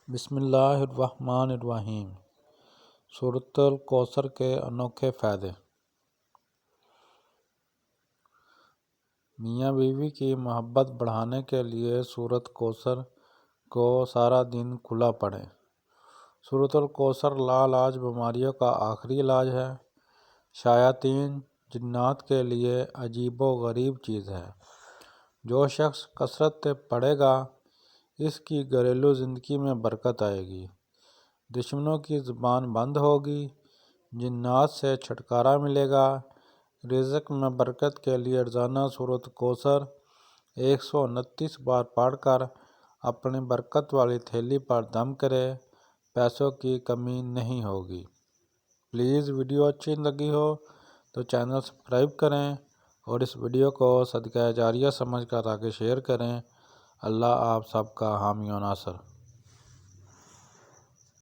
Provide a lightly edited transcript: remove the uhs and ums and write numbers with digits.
بسم اللہ الرحمن الرحیم۔ سورۃ الکوثر کے انوکھے فائدے۔ میاں بیوی کی محبت بڑھانے کے لیے سورۃ کوثر کو سارا دن کھلا پڑھیں۔ سورۃ الکوثر لاعلاج بیماریوں کا آخری علاج ہے۔ شیاطین جنات کے لیے عجیب و غریب چیز ہے۔ جو شخص کثرت سے پڑھے گا اس کی گھریلو زندگی میں برکت آئے گی، دشمنوں کی زبان بند ہوگی، جنات سے چھٹکارا ملے گا۔ رزق میں برکت کے لیے روزانہ سورۃ کوثر 129 بار پڑھ کر اپنی برکت والی تھیلی پر دم کرے، پیسوں کی کمی نہیں ہوگی۔ پلیز ویڈیو اچھی لگی ہو تو چینل سبسکرائب کریں اور اس ویڈیو کو صدقہ جاریہ سمجھ کر آگے شیئر کریں۔ اللہ آپ سب کا حامی و ناصر۔